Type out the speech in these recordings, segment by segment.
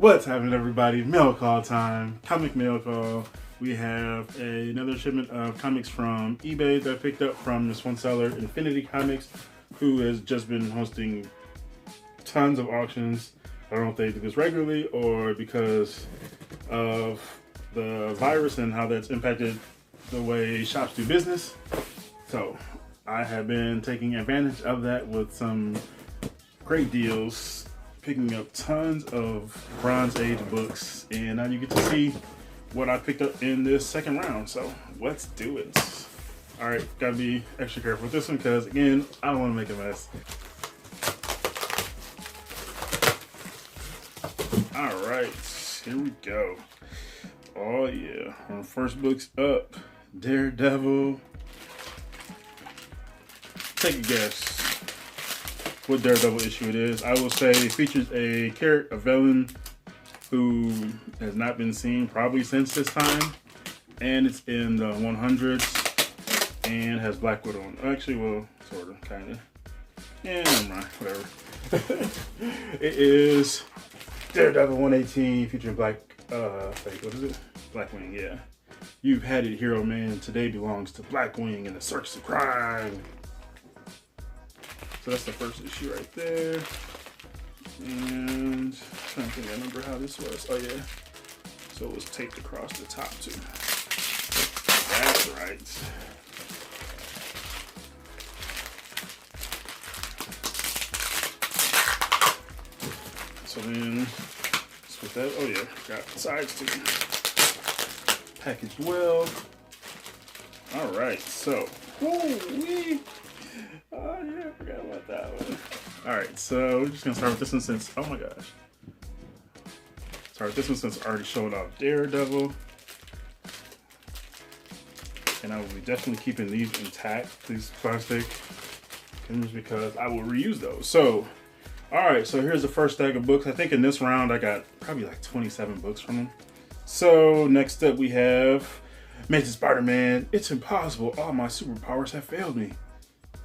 What's happening, everybody? Mail call time. Comic mail call. We have another shipment of comics from eBay that I picked up from this one seller, Infinity Comics, who has just been hosting tons of auctions. I don't know if they do this regularly or because of the virus and how that's impacted the way shops do business. So I have been taking advantage of that with some great deals, picking up tons of Bronze Age books, and now you get to see what I picked up in this second round. So let's do it. All right, gotta be extra careful with this one because, again, I don't want to make a mess. All right, here we go. Oh yeah, our first book's up. Daredevil. Take a guess what Daredevil issue it is. I will say it features a character, a villain who has not been seen probably since this time, and it's in the 100s and has Black Widow on. Actually, well, sort of, kind of. Yeah, never mind, whatever. It is Daredevil 118 featuring what is it? Blackwing, yeah. You've had it, Hero Man. Today belongs to Blackwing and the Circus of Crime. So that's the first issue right there. And I'm trying to think, I remember how this was. Oh yeah. So it was taped across the top too. That's right. So then, let's put that. Oh yeah, got sides too. Packaged well. All right, so. Woo-wee. Oh yeah, I forgot about that one. All right, so we're just gonna start with this one since, oh my gosh. Start with this one since I already showed off Daredevil. And I will be definitely keeping these intact, these plastic things, because I will reuse those. So, all right, so here's the first stack of books. I think in this round I got probably like 27 books from them. So next up we have Amazing Spider-Man. It's impossible, all my superpowers have failed me.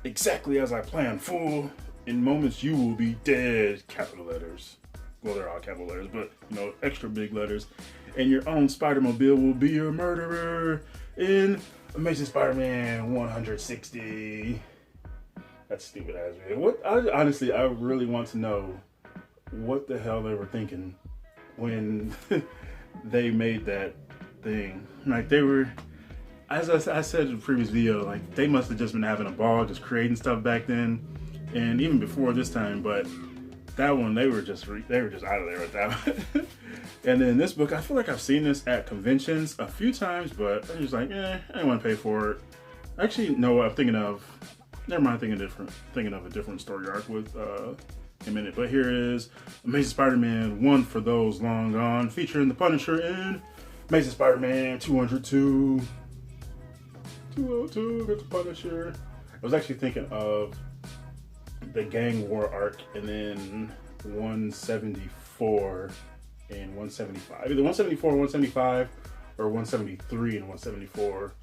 Exactly as I planned, fool. In moments you will be dead. Capital letters. Well, they're all capital letters, but you know, extra big letters. And your own Spider-Mobile will be your murderer in Amazing Spider-Man 160. That's stupid ass, man. Honestly, I really want to know what the hell they were thinking when they made that thing. Like, they were, as I said in the previous video, like, they must have just been having a ball just creating stuff back then, and even before this time. But that one, they were just out of there with that one. And then this book, I feel like I've seen this at conventions a few times, but I'm just like, I didn't want to pay for it. Actually, no, I'm thinking of, never mind, thinking of a different story arc with him in it. But here is Amazing Spider-Man 1 for those long gone, featuring the Punisher in Amazing Spider-Man 202. 202, got the Punisher. I was actually thinking of the Gang War arc, and then 174 and 175. Either 174 and 175, or 173 and 174,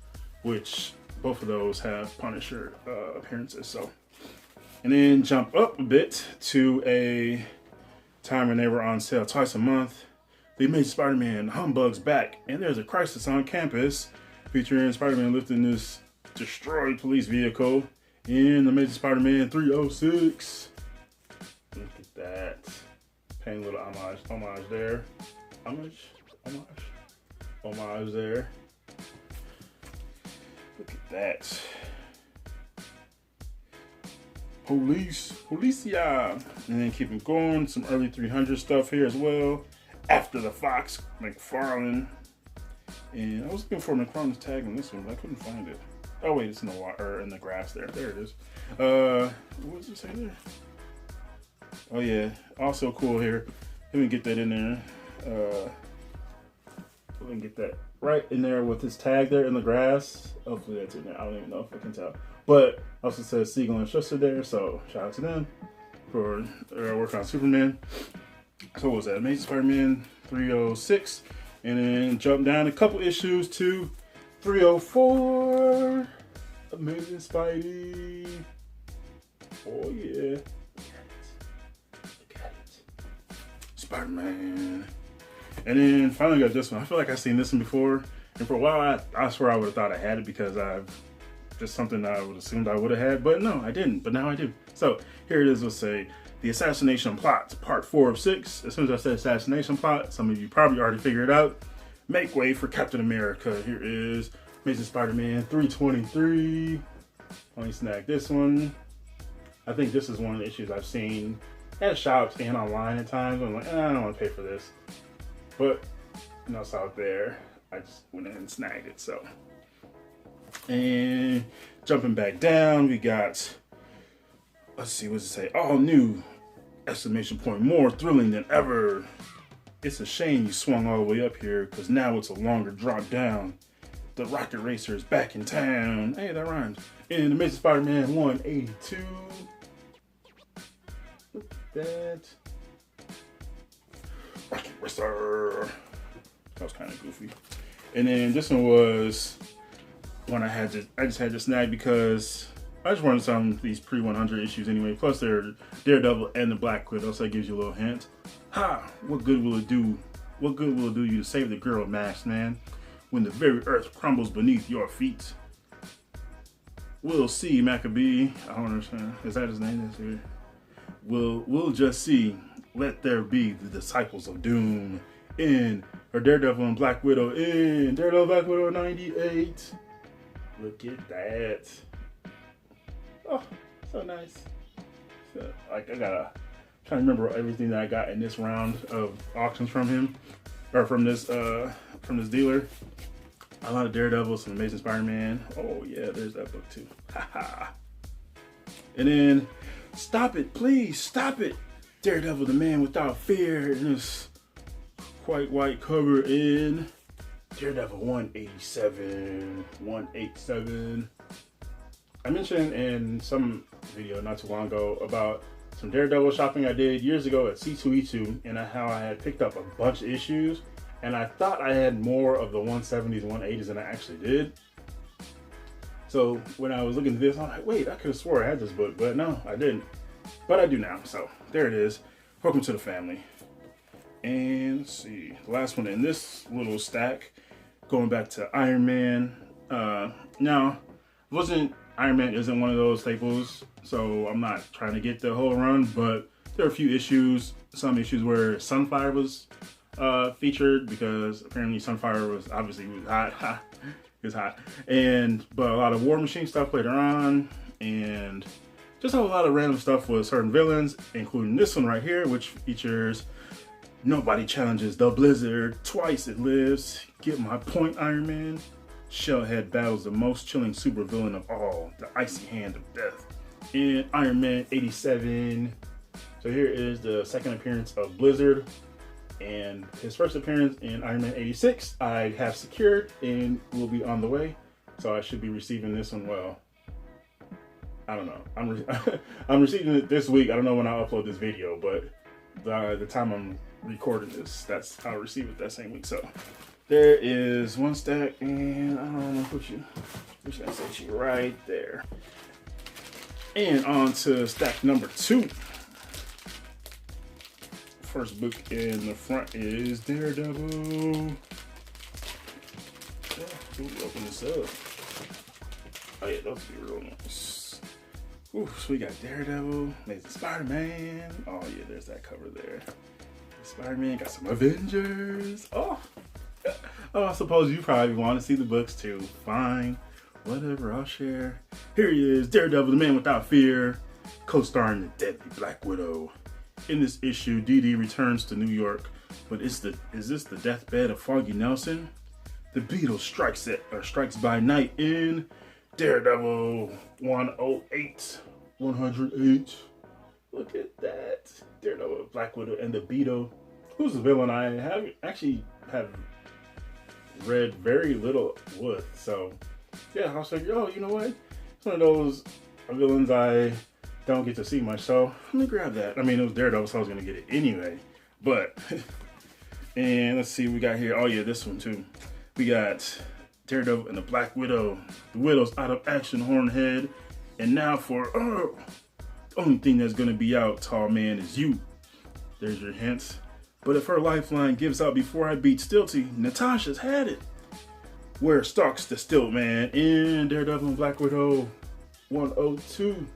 which both of those have Punisher appearances. So, and then jump up a bit to a time when they were on sale twice a month. The Amazing Spider-Man Humbug's back, and there's a crisis on campus, featuring Spider-Man lifting this destroyed police vehicle in Amazing Spider-Man 306. Look at that. Paying a little homage there. Homage there. Look at that. Policia. And then keep it going. Some early 300 stuff here as well. After the Fox, McFarlane. And I was looking for McFarlane's tag on this one, but I couldn't find it. Oh wait, it's in the water, in the grass there. There it is. What does it say there? Oh yeah, also cool here. Let me get that in there. Let me get that right in there with his tag there in the grass. Hopefully that's in there. I don't even know if I can tell. But also says Siegel and Schuster there, so shout out to them for working on Superman. So what was that? Amazing Spider-Man 306. And then jump down a couple issues to 304. Amazing Spidey. Oh yeah. Look at it. Spider-Man. And then finally got this one. I feel like I've seen this one before. And for a while, I swear I would have thought I had it because I've just something I would assumed I would have had. But no, I didn't. But now I do. So here it is. Let's say The Assassination Plot, part 4 of 6. As soon as I said assassination plot, some of you probably already figured it out. Make way for Captain America. Here is Amazing Spider-Man 323. Let me snag this one. I think this is one of the issues I've seen at shops and online at times. I'm like, I don't want to pay for this. But, you know, it's out there. I just went in and snagged it, so. And jumping back down, we got, let's see, what does it say? All new, exclamation point, more thrilling than ever. It's a shame you swung all the way up here, because now it's a longer drop down. The Rocket Racer is back in town. Hey, that rhymes. In Amazing Spider-Man 182. Look at that. Rocket Racer. That was kind of goofy. And then this one was one I just had to snag because I just wanted some of these pre-100 issues anyway. Plus they're Daredevil and the Black Widow, so that gives you a little hint. Ha! What good will it do? What good will it do you to save the girl, Masked Man, when the very earth crumbles beneath your feet? We'll see, Maccabee. I don't understand. Is that his name? That's here. We'll just see. Let there be the disciples of doom in, or Daredevil and Black Widow in Daredevil Black Widow 98. Look at that. Oh, so nice. So, like, I gotta try to remember everything that I got in this round of auctions from him, or from this dealer. A lot of Daredevil, some Amazing Spider-Man. Oh yeah, there's that book too. Haha. And then, stop it, please, stop it. Daredevil, the Man Without Fear, in this quite white cover in Daredevil 187. I mentioned in some video not too long ago about some Daredevil shopping I did years ago at C2E2 and how I had picked up a bunch of issues and I thought I had more of the 170s and 180s than I actually did. So when I was looking at this, I'm like, wait, I could have swore I had this book, but no, I didn't. But I do now, so there it is. Welcome to the family. And let's see, the last one in this little stack, going back to Iron Man. Now, Iron Man isn't one of those staples, so I'm not trying to get the whole run, but there are a few issues, some issues where Sunfire was featured because apparently Sunfire was obviously hot. It was hot. But a lot of War Machine stuff later on, and just a lot of random stuff with certain villains, including this one right here, which features Nobody Challenges the Blizzard. Twice it lives. Get my point, Iron Man. Shellhead battles the most chilling supervillain of all, the Icy Hand of Death, in Iron Man 87. So here is the second appearance of Blizzard, and his first appearance in Iron Man 86 I have secured and will be on the way. So I should be receiving this one, well, I don't know. I'm receiving it this week. I don't know when I'll upload this video, but the time I'm recording this, that's how I receive it that same week. So there is one stack, and I don't know what I'm just gonna set you right there. And on to stack number 2. First book in the front is Daredevil. Open this up. Oh yeah, those be real nice. Ooh, so we got Daredevil, Amazing Spider-Man. Oh yeah, there's that cover there. Spider-Man, got some Avengers. Oh, I suppose you probably want to see the books too. Fine, whatever, I'll share. Here he is, Daredevil, the Man Without Fear, co-starring the deadly Black Widow. In this issue, Dee Dee returns to New York, but is this the deathbed of Foggy Nelson? The Beetle strikes by night in Daredevil 108. Look at that. Daredevil, Black Widow, and the Beetle, who's the villain I have read very little with. So yeah, I was like, oh, you know what? It's one of those villains I don't get to see much, so let me grab that. I mean, it was Daredevil, so I was gonna get it anyway. But and let's see what we got here. Oh yeah, this one too. We got Daredevil and the Black Widow. The Widow's out of action, Hornhead. And now for the only thing that's gonna be out, tall man, is you. There's your hints. But if her lifeline gives out before I beat Stilty, Natasha's had it. Where stalks the Stilt Man in Daredevil and Black Widow 102.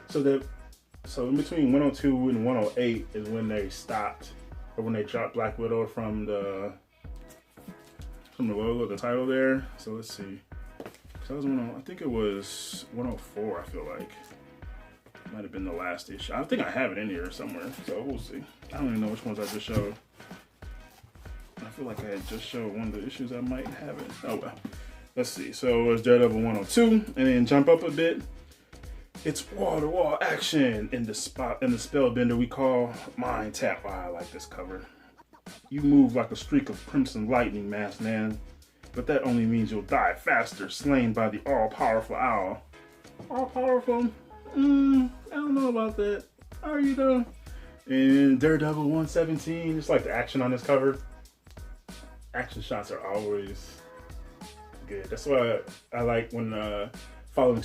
So in between 102 and 108 is when they stopped, or when they dropped Black Widow from the logo, the title there. So let's see. So I think it was 104. I feel like might have been the last issue. I think I have it in here somewhere. So we'll see. I don't even know which ones I just showed. I feel like I had just showed one of the issues I might have it. Oh well. Let's see. So it's Daredevil 102, and then jump up a bit. It's wall-to-wall action in the spellbender we call Mind Tap. Wow, I like this cover. You move like a streak of crimson lightning, Masked Man, but that only means you'll die faster, slain by the all-powerful owl. All-powerful? I don't know about that. How are you doing? And Daredevil 117, just like the action on this cover. Action shots are always good. That's why I like when following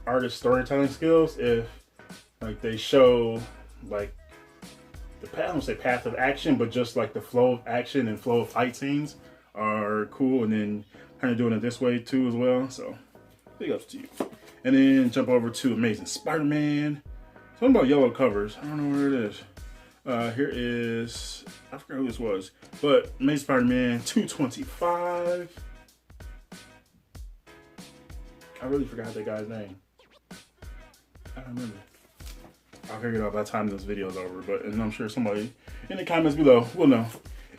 artist storytelling skills, if like they show like I don't say path of action, but just like the flow of action and flow of fight scenes are cool, and then kind of doing it this way too as well. So big ups to you. And then jump over to Amazing Spider-Man. Something about yellow covers. I don't know where it is. Here is, I forgot who this was, but Amazing Spider-Man 225. I really forgot that guy's name. I don't remember. I'll figure it out by the time this video is over, and I'm sure somebody in the comments below will know.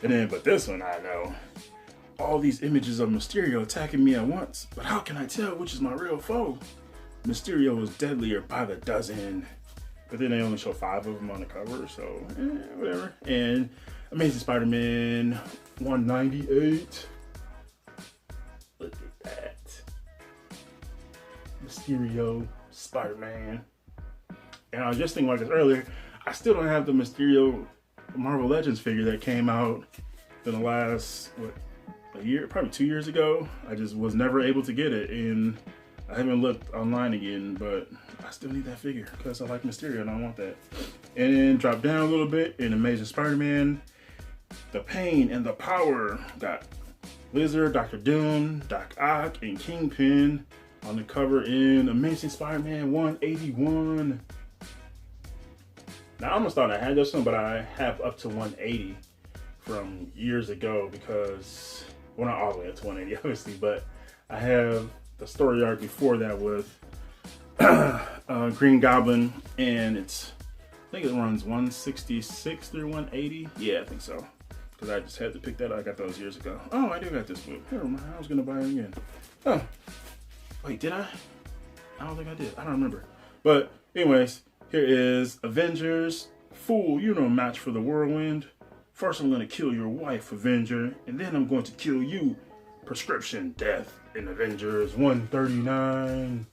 And then, but this one I know. All these images of Mysterio attacking me at once, but how can I tell which is my real foe? Mysterio is deadlier by the dozen. But then they only show 5 of them on the cover, so whatever. And Amazing Spider-Man 198. Look at that. Mysterio, Spider-Man. And I was just thinking about this earlier. I still don't have the Mysterio Marvel Legends figure that came out in the last, a year, probably 2 years ago. I just was never able to get it, and I haven't looked online again, but I still need that figure because I like Mysterio and I want that. And then drop down a little bit in Amazing Spider-Man, the pain and the power. Got Lizard, Dr. Doom, Doc Ock, and Kingpin on the cover in Amazing Spider-Man 181. Now I almost thought I had this one, but I have up to 180 from years ago because, well, not all the way up to 180 obviously, but I have the story arc before that with Green Goblin, and I think it runs 166 through 180. Yeah, I think so. Because I just had to pick that up. I got those years ago. Oh, I do got this book. Never mind. I was going to buy it again. Oh, wait, did I? I don't think I did. I don't remember. But anyways, here is Avengers. Fool, you're no match for the Whirlwind. First, I'm going to kill your wife, Avenger, and then I'm going to kill you, Prescription Death, in Avengers 139.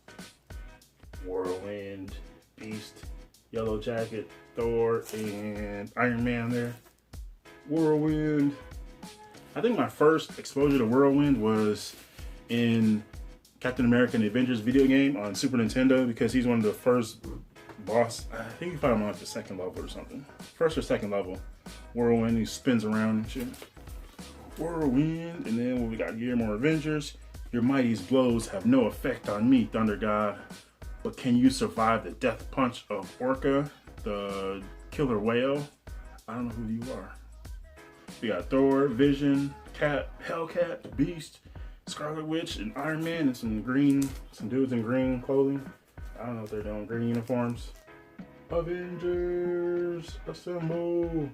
Whirlwind, Beast, Yellow Jacket, Thor, and Iron Man there. Whirlwind. I think my first exposure to Whirlwind was in Captain America and the Avengers video game on Super Nintendo, because he's one of the first boss. I think you find him on like the second level or something. First or second level. Whirlwind, he spins around and shit. Whirlwind, and then we got here more Avengers. Your mighty's blows have no effect on me, Thunder God. But can you survive the death punch of Orca, the killer whale? I don't know who you are. We got Thor, Vision, Cat, Hellcat, Beast, Scarlet Witch, and Iron Man, and some dudes in green clothing. I don't know what they're doing, green uniforms. Avengers, assemble!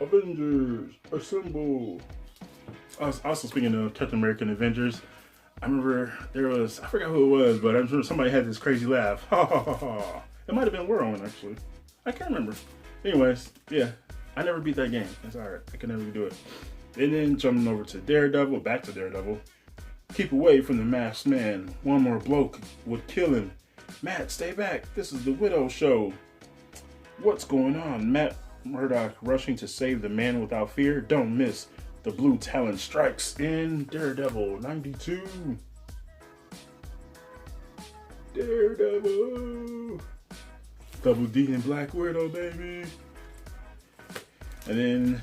Avengers, assemble! Also, speaking of Captain America and Avengers, I remember I forgot who it was, but I remember somebody had this crazy laugh. Ha ha ha ha. It might have been Whirlwind, actually. I can't remember. Anyways, yeah, I never beat that game. It's alright, I can never do it. And then jumping over to Daredevil, back to Daredevil. Keep away from the Masked Man. One more bloke would kill him. Matt, stay back. This is the Widow Show. What's going on? Matt Murdock rushing to save the man without fear. Don't miss. The Blue Talon strikes in Daredevil 92. Daredevil. Double D and Black Widow, baby. And then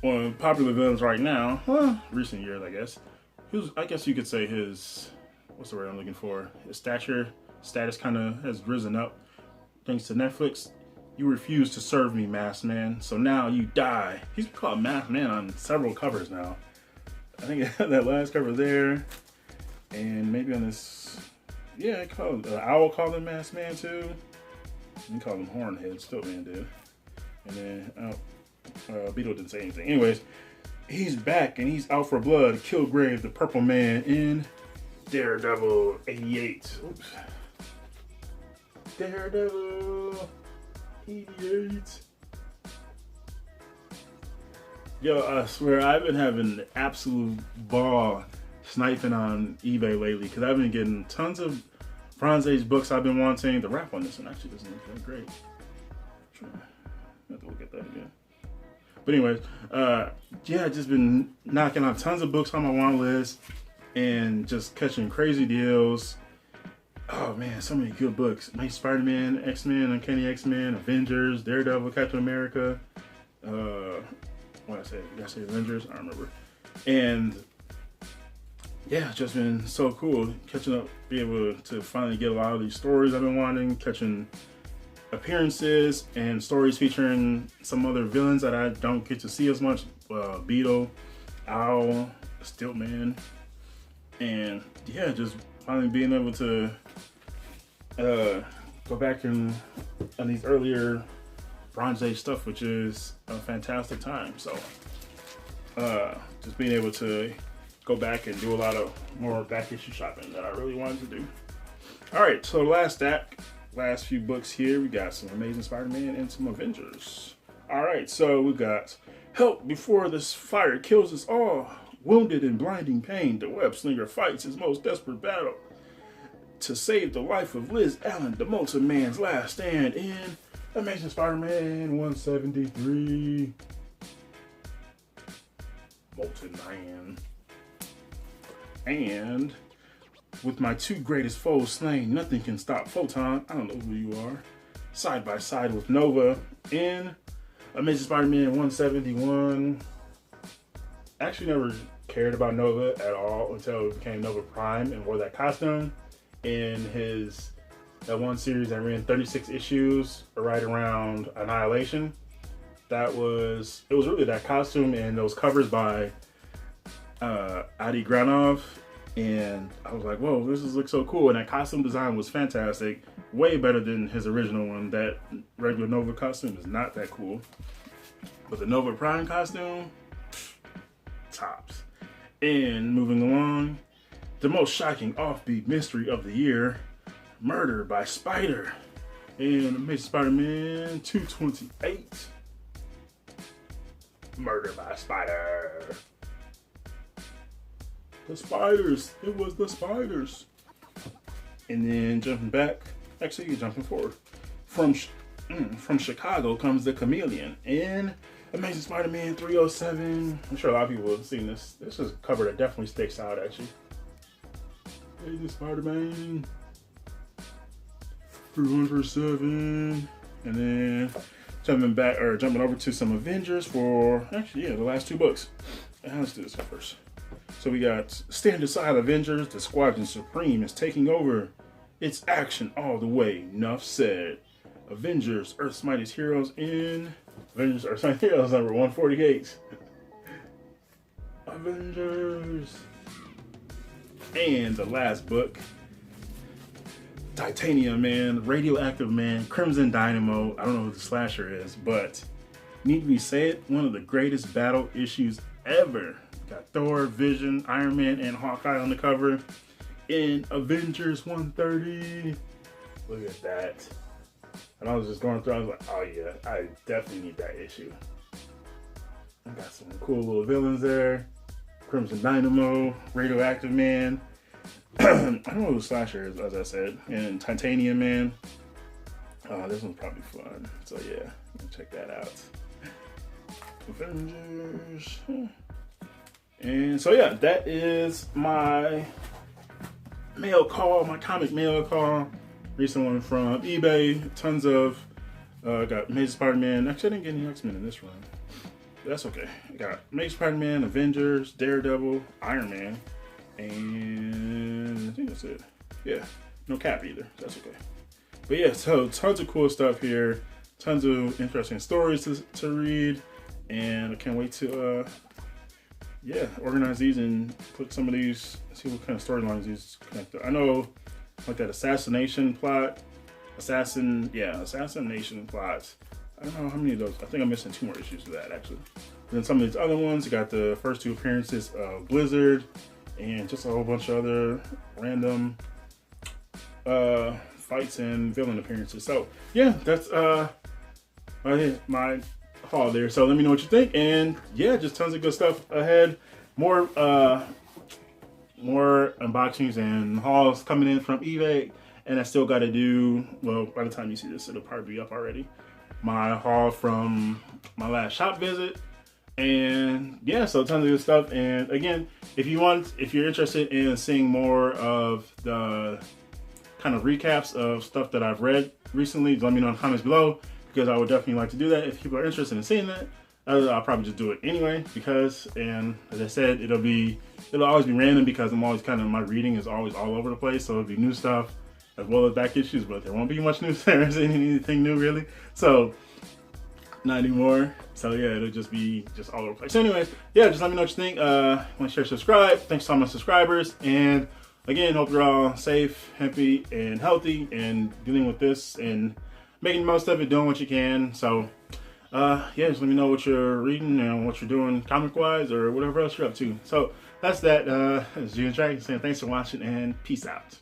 one of the popular villains right now, well, recent years, I guess. I guess you could say his, what's the word I'm looking for? His status kind of has risen up thanks to Netflix. You refuse to serve me, Masked Man, so now you die. He's called Masked Man on several covers now. I think that last cover there, and maybe on this, yeah, Owl called him Masked Man too. You call him Hornhead, still man did. And then Beetle didn't say anything. Anyways, he's back and he's out for blood. Kilgrave, the Purple Man in Daredevil 88. Oops. Daredevil 88. Yo, I swear I've been having an absolute ball sniping on eBay lately because I've been getting tons of Bronze Age books I've been wanting. The wrap on this one actually doesn't look that great. I have to look at that again. But anyways, yeah, I've just been knocking out tons of books on my want list and just catching crazy deals. Oh man, so many good books. Nice Spider-Man, X-Men, Uncanny X-Men, Avengers, Daredevil, Captain America. What did I say Avengers? I don't remember. And yeah, it's just been so cool catching up, be able to finally get a lot of these stories I've been wanting, catching appearances and stories featuring some other villains that I don't get to see as much. Beetle, Owl, Stiltman, and yeah, just finally being able to go back on these earlier Bronze Age stuff, which is a fantastic time. So just being able to go back and do a lot of more back issue shopping that I really wanted to do. All right, so last few books here, we got some Amazing Spider-Man and some Avengers. All right, so we got Help Before This Fire Kills Us All. Wounded in blinding pain, the web slinger fights his most desperate battle to save the life of Liz Allen, the Molten Man's last stand in Amazing Spider-Man 173. Molten Man. And with my two greatest foes slain, nothing can stop Photon. I don't know who you are. Side by side with Nova in Amazing Spider-Man 171. Actually never cared about Nova at all until it became Nova Prime and wore that costume in that one series that ran 36 issues right around Annihilation. It was really that costume and those covers by Adi Granov, and I was like, whoa, this looks so cool. And that costume design was fantastic, way better than his original one. That regular Nova costume is not that cool, but the Nova Prime costume, tops. And moving along, the most shocking offbeat mystery of the year, Murder by Spider in Amazing Spider-Man 228. Murder by Spider. The spiders. It was the spiders. And then jumping back, actually you're jumping forward. From Chicago comes the Chameleon in Amazing Spider-Man 307. I'm sure a lot of people have seen this. This is a cover that definitely sticks out actually. Amazing Spider-Man 307. And then jumping over to some Avengers for the last two books. Let's do this one first. So we got Stand Aside Avengers, the Squadron Supreme is taking over. It's action all the way. Enough said. Avengers, Earth's Mightiest Heroes in Avengers, Earth's Mightiest Heroes number 148. Avengers. And the last book, Titanium Man, Radioactive Man, Crimson Dynamo. I don't know who the slasher is, but need we say it? One of the greatest battle issues ever. Got Thor, Vision, Iron Man, and Hawkeye on the cover in Avengers 130. Look at that. And I was just going through, I was like, oh yeah, I definitely need that issue. I got some cool little villains there. Crimson Dynamo, Radioactive Man. I don't know who the slasher is, as I said. And Titanium Man. This one's probably fun. So yeah, check that out. Avengers. And so yeah, that is my mail call, my comic mail call. Recent one from eBay. Tons of got Amazing Spider-Man. Actually, I didn't get any X-Men in this run. That's okay. I got Amazing Spider-Man, Avengers, Daredevil, Iron Man, and I think that's it. Yeah, no Cap either. That's okay. But yeah, so tons of cool stuff here. Tons of interesting stories to read. And I can't wait to, yeah, organize these and put some of these, see what kind of storylines these connect to. I know, like that assassination plots. I don't know how many of those. I think I'm missing 2 more issues of that, actually. Then some of these other ones, you got the first 2 appearances of Blizzard and just a whole bunch of other random fights and villain appearances. So, yeah, that's my haul there. So let me know what you think. And, yeah, just tons of good stuff ahead. More unboxings and hauls coming in from eBay. And I still got to do, well, by the time you see this, it'll probably be up already, my haul from my last shop visit. And yeah, so tons of good stuff. And again, if you're interested in seeing more of the kind of recaps of stuff that I've read recently, let me know in the comments below, because I would definitely like to do that. If people are interested in seeing that, I'll probably just do it anyway, because, and as I said, it'll always be random, because I'm always my reading is always all over the place. So it'll be new stuff as well as back issues, but there won't be much news there. Isn't anything new really. So not anymore. So yeah, it'll just be all over the place. So anyways, yeah, just let me know what you think. Want to share, subscribe. Thanks to all my subscribers. And again, hope you're all safe, happy, and healthy, and dealing with this and making the most of it, doing what you can. So yeah, just let me know what you're reading and what you're doing comic-wise or whatever else you're up to. So that's that. This is GENOTHADRAGON saying thanks for watching and peace out.